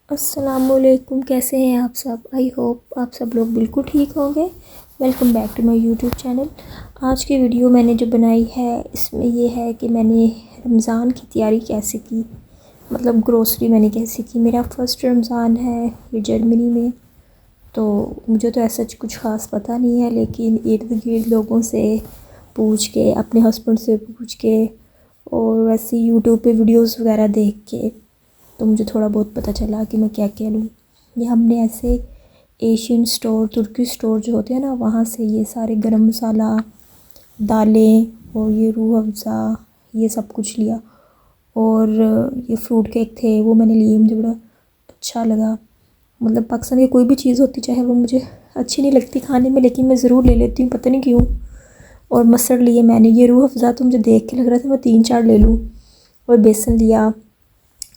السلام علیکم، کیسے ہیں آپ سب؟ آئی ہوپ آپ سب لوگ بالکل ٹھیک ہوں گے۔ Welcome back to my YouTube channel. آج کی ویڈیو میں نے جو بنائی ہے اس میں یہ ہے کہ میں نے رمضان کی تیاری کیسے کی، مطلب گروسری میں نے کیسے کی۔ میرا فرسٹ رمضان ہے یہ جرمنی میں، تو مجھے تو ایسا کچھ خاص پتہ نہیں ہے، لیکن ارد گرد لوگوں سے پوچھ کے، اپنے ہسبینڈ سے پوچھ کے، اور ویسے یوٹیوب پہ ویڈیوز وغیرہ دیکھ کے تو مجھے تھوڑا بہت پتہ چلا کہ میں کیا کیا لوں۔ یہ ہم نے ایسے ایشین سٹور، ترکی سٹور جو ہوتے ہیں نا، وہاں سے یہ سارے گرم مسالہ، دالیں اور یہ روح افزا، یہ سب کچھ لیا۔ اور یہ فروٹ کیک تھے، وہ میں نے لیے، مجھے بڑا اچھا لگا۔ مطلب پاکستان کی کوئی بھی چیز ہوتی چاہے وہ مجھے اچھی نہیں لگتی کھانے میں، لیکن میں ضرور لے لیتی ہوں، پتہ نہیں کیوں۔ اور مسر لیے میں نے، یہ روح افزا تو مجھے دیکھ کے لگ رہا تھا میں 3-4 لے لوں۔ اور بیسن لیا،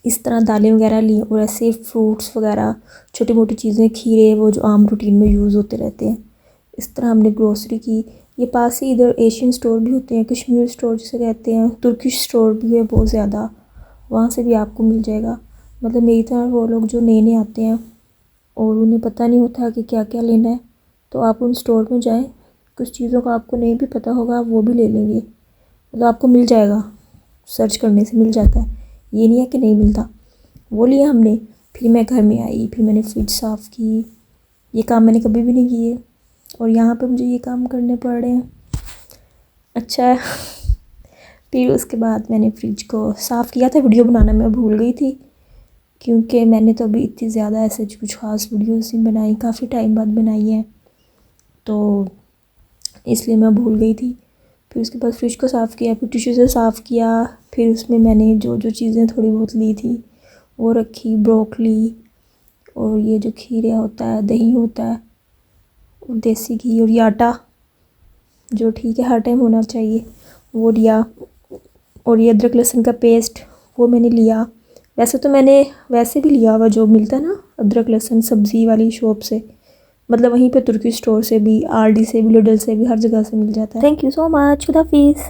اس طرح دالیں وغیرہ لی، اور ایسے فروٹس وغیرہ، چھوٹی موٹی چیزیں، کھیرے، وہ جو عام روٹین میں یوز ہوتے رہتے ہیں۔ اس طرح ہم نے گروسری کی۔ یہ پاس ہی ادھر ایشین سٹور بھی ہوتے ہیں، کشمیر سٹور جسے کہتے ہیں، ترکش سٹور بھی ہے بہت زیادہ، وہاں سے بھی آپ کو مل جائے گا۔ مطلب میری طرح وہ لوگ جو نئے نئے آتے ہیں اور انہیں پتہ نہیں ہوتا کہ کیا کیا لینا ہے، تو آپ ان سٹور میں جائیں، کچھ چیزوں کا آپ کو نہیں بھی پتہ ہوگا، وہ بھی لے لیں گے، مطلب آپ کو مل جائے گا، سرچ کرنے سے مل جاتا ہے، یہ نہیں ہے کہ نہیں ملتا۔ وہ لیا ہم نے۔ پھر میں گھر میں آئی، پھر میں نے فریج صاف کی۔ یہ کام میں نے کبھی بھی نہیں کیے، اور یہاں پہ مجھے یہ کام کرنے پڑ رہے ہیں، اچھا ہے۔ پھر اس کے بعد میں نے فریج کو صاف کیا تھا، ویڈیو بنانا میں بھول گئی تھی، کیونکہ میں نے تو ابھی اتنی زیادہ ایسے کچھ خاص ویڈیوز نہیں بنائی، کافی ٹائم بعد بنائی ہے، تو اس لیے میں بھول گئی تھی۔ پھر اس کے بعد فریج کو صاف کیا، پھر ٹیشو سے صاف کیا، پھر اس میں نے جو چیزیں تھوڑی بہت لی تھی وہ رکھی، بروکلی، اور یہ جو کھیرے ہوتا ہے، دہی ہوتا ہے، اور دیسی گھی، اور یہ آٹا جو ٹھیک ہے ہر ٹائم ہونا چاہیے، وہ لیا۔ اور یہ ادرک لہسن کا پیسٹ، وہ میں نے لیا۔ ویسے تو میں نے ویسے بھی لیا ہوا جو ملتا ہے نا ادرک لہسن سبزی والی شاپ سے، مطلب وہیں پہ ترکی سٹور سے بھی، آر ڈی سے بھی، لڈل سے بھی، ہر جگہ سے مل جاتا ہے۔ تھینک یو سو مچ، خدا حافظ۔